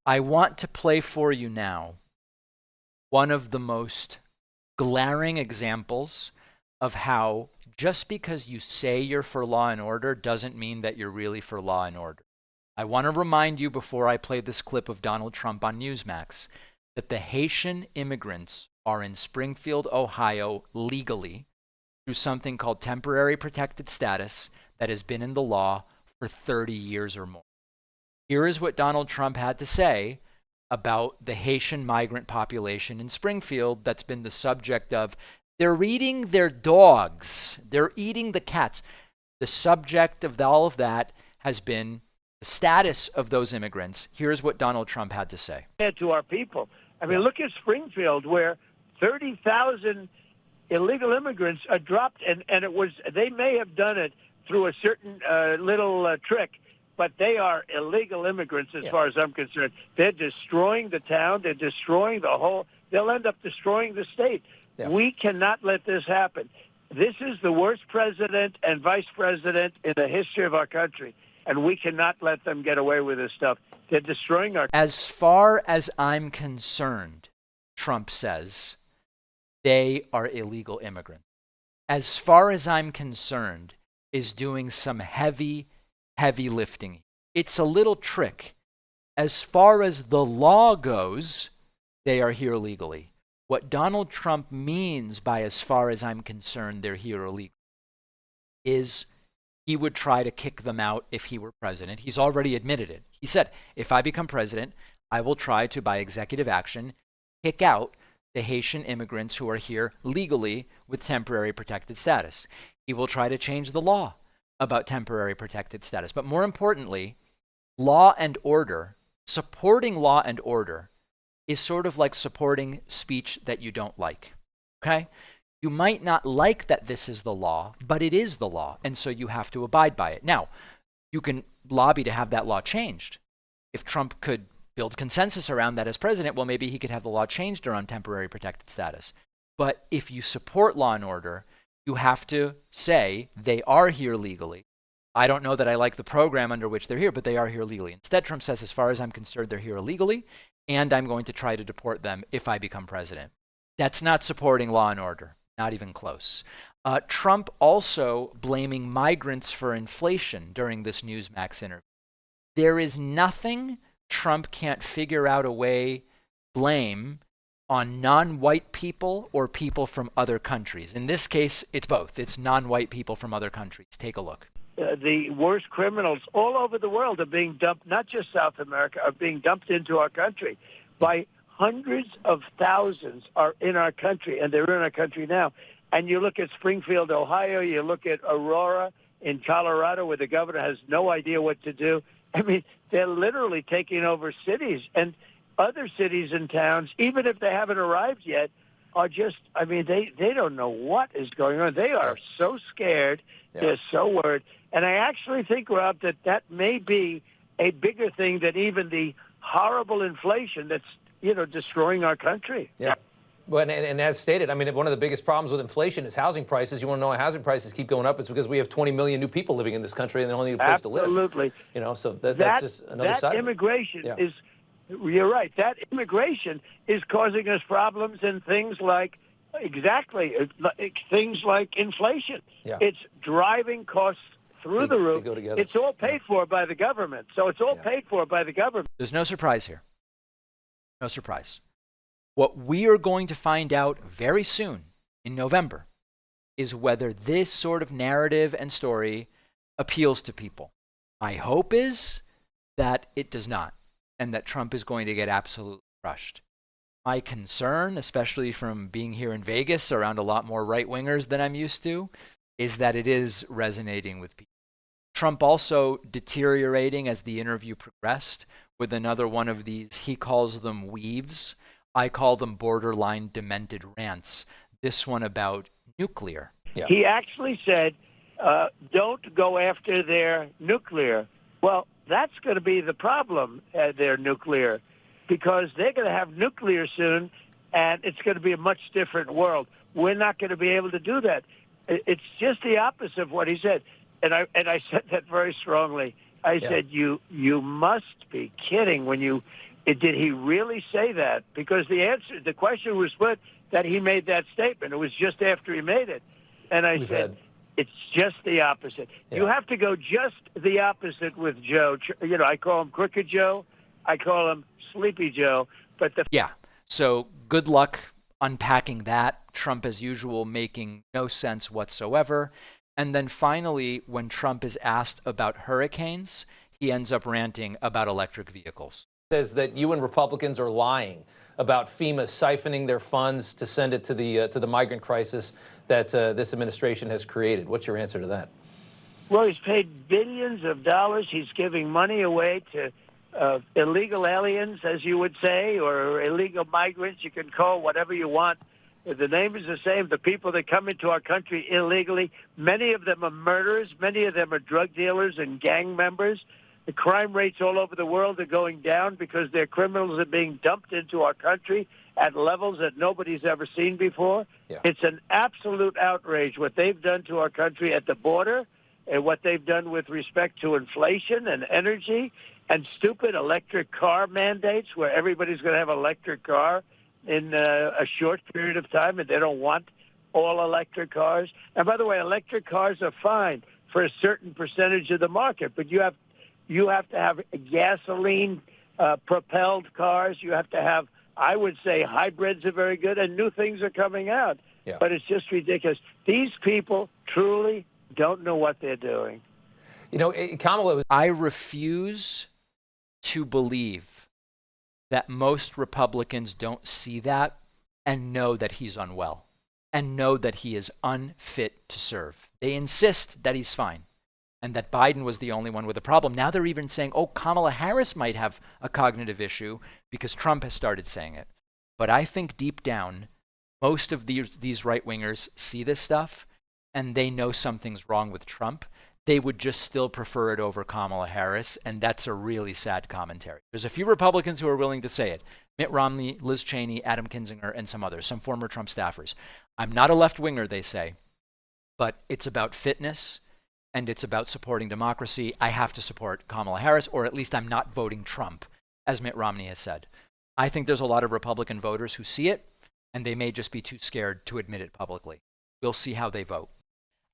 I want to play for you now one of the most glaring examples of how just because you say you're for law and order doesn't mean that you're really for law and order. I want to remind you before I play this clip of Donald Trump on Newsmax that the Haitian immigrants are in Springfield, Ohio legally through something called temporary protected status that has been in the law for 30 years or more. Here is what Donald Trump had to say about the Haitian migrant population in Springfield that's been the subject of they're eating their dogs, they're eating the cats. The subject of all of that has been the status of those immigrants. Here's what Donald Trump had to say. To our people. I mean, look at Springfield, where 30,000 illegal immigrants are dropped, and they may have done it through a certain little trick, but they are illegal immigrants as far as I'm concerned. They're destroying the town. They're destroying the whole. They'll end up destroying the state. Yeah. We cannot let this happen. This is the worst president and vice president in the history of our country, and we cannot let them get away with this stuff. They're destroying our. As far as I'm concerned, Trump says, they are illegal immigrants. As far as I'm concerned, is doing some heavy lifting. It's a little trick. As far as the law goes, they are here legally. What Donald Trump means by as far as I'm concerned, they're here illegally, is he would try to kick them out if he were president. He's already admitted it. He said, if I become president, I will try to, by executive action, kick out the Haitian immigrants who are here legally with temporary protected status. He will try to change the law about temporary protected status. But more importantly, law and order, supporting law and order is sort of like supporting speech that you don't like, okay? You might not like that this is the law, but it is the law, and so you have to abide by it. Now, you can lobby to have that law changed. If Trump could build consensus around that as president, well, maybe he could have the law changed around temporary protected status. But if you support law and order, you have to say they are here legally. I don't know that I like the program under which they're here, but they are here legally. Instead, Trump says, as far as I'm concerned, they're here illegally, and I'm going to try to deport them if I become president. That's not supporting law and order, not even close. Trump also blaming migrants for inflation during this Newsmax interview. There is nothing Trump can't figure out a way blame on non-white people or people from other countries. In this case, it's both. It's non-white people from other countries. Take a look. The worst criminals all over the world are being dumped, not just South America, are being dumped into our country. By hundreds of thousands are in our country, and they're in our country now. And you look at Springfield, Ohio, you look at Aurora in Colorado, where the governor has no idea what to do. I mean, they're literally taking over cities, and other cities and towns, even if they haven't arrived yet, are just, I mean, they don't know what is going on. They are so scared. Yeah. They're so worried. And I actually think, Rob, that may be a bigger thing than even the horrible inflation that's, destroying our country. Yeah. Well, and as stated, I mean, one of the biggest problems with inflation is housing prices. You want to know why housing prices keep going up? It's because we have 20 million new people living in this country, and they don't need a place to live. Absolutely. So that's just another side. That immigration is, you're right, that immigration is causing us problems in things like, things like inflation. Yeah. It's driving costs through the roof. They go together. It's all paid for by the government. So it's all paid for by the government. There's no surprise here. No surprise. What we are going to find out very soon in November is whether this sort of narrative and story appeals to people. My hope is that it does not, and that Trump is going to get absolutely crushed. My concern, especially from being here in Vegas around a lot more right-wingers than I'm used to, is that it is resonating with people. Trump also deteriorating as the interview progressed with another one of these, he calls them weaves. I call them borderline demented rants. This one about nuclear. Yeah. He actually said, don't go after their nuclear. Well, that's going to be the problem, their nuclear, because they're going to have nuclear soon, and it's going to be a much different world. We're not going to be able to do that. It's just the opposite of what he said. And I said that very strongly. I said, you must be kidding when you, did he really say that? Because the question was put that he made that statement. It was just after he made it. And I said, it's just the opposite. Yeah. You have to go just the opposite with Joe. You know, I call him Crooked Joe. I call him Sleepy Joe. But yeah, so good luck unpacking that. Trump, as usual, making no sense whatsoever. And then finally, when Trump is asked about hurricanes, he ends up ranting about electric vehicles. Says that you and Republicans are lying about FEMA siphoning their funds to send it to the migrant crisis that this administration has created. What's your answer to that? Well, he's paid billions of dollars. He's giving money away to illegal aliens, as you would say, or illegal migrants. You can call whatever you want. The name is the same. The people that come into our country illegally, many of them are murderers. Many of them are drug dealers and gang members. The crime rates all over the world are going down because their criminals are being dumped into our country at levels that nobody's ever seen before. Yeah. It's an absolute outrage what they've done to our country at the border and what they've done with respect to inflation and energy and stupid electric car mandates where everybody's going to have an electric car in a short period of time, and they don't want all electric cars. And by the way, electric cars are fine for a certain percentage of the market, but you have to have gasoline propelled cars. You have to have, I would say, hybrids are very good, and new things are coming out. Yeah. But it's just ridiculous. These people truly don't know what they're doing. You know, Kamala, I refuse to believe that most Republicans don't see that and know that he's unwell and know that he is unfit to serve. They insist that he's fine and that Biden was the only one with a problem. Now they're even saying, oh, Kamala Harris might have a cognitive issue because Trump has started saying it. But I think deep down, most of these right-wingers see this stuff and they know something's wrong with Trump. They would just still prefer it over Kamala Harris, and that's a really sad commentary. There's a few Republicans who are willing to say it. Mitt Romney, Liz Cheney, Adam Kinzinger, and some others, some former Trump staffers. I'm not a left-winger, they say, but it's about fitness, and it's about supporting democracy. I have to support Kamala Harris, or at least I'm not voting Trump, as Mitt Romney has said. I think there's a lot of Republican voters who see it, and they may just be too scared to admit it publicly. We'll see how they vote.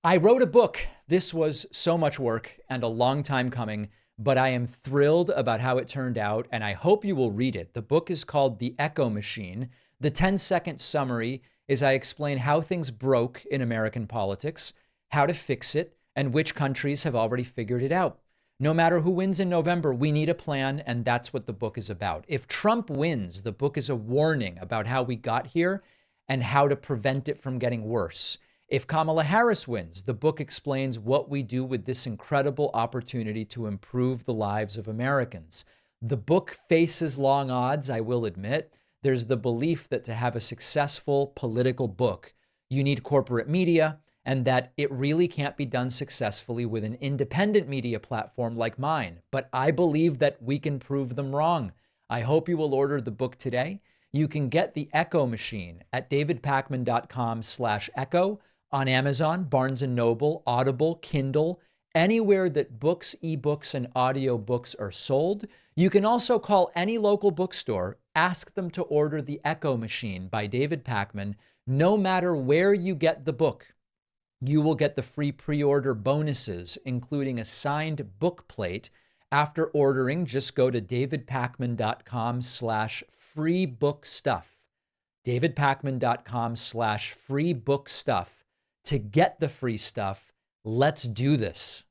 I wrote a book. This was so much work and a long time coming, but I am thrilled about how it turned out, and I hope you will read it. The book is called The Echo Machine. The 10-second summary is I explain how things broke in American politics, how to fix it, and which countries have already figured it out. No matter who wins in November, we need a plan, and that's what the book is about. If Trump wins, the book is a warning about how we got here and how to prevent it from getting worse. If Kamala Harris wins, the book explains what we do with this incredible opportunity to improve the lives of Americans. The book faces long odds, I will admit. There's the belief that to have a successful political book, you need corporate media, and that it really can't be done successfully with an independent media platform like mine. But I believe that we can prove them wrong. I hope you will order the book today. You can get The Echo Machine at davidpakman.com/echo. on Amazon, Barnes & Noble, Audible, Kindle, anywhere that books, ebooks, and audiobooks are sold. You can also call any local bookstore, ask them to order The Echo Machine by David Pakman. No matter where you get the book, you will get the free pre-order bonuses, including a signed book plate. After ordering, just go to davidpakman.com/freebookstuff. davidpakman.com/freebookstuff. To get the free stuff. Let's do this.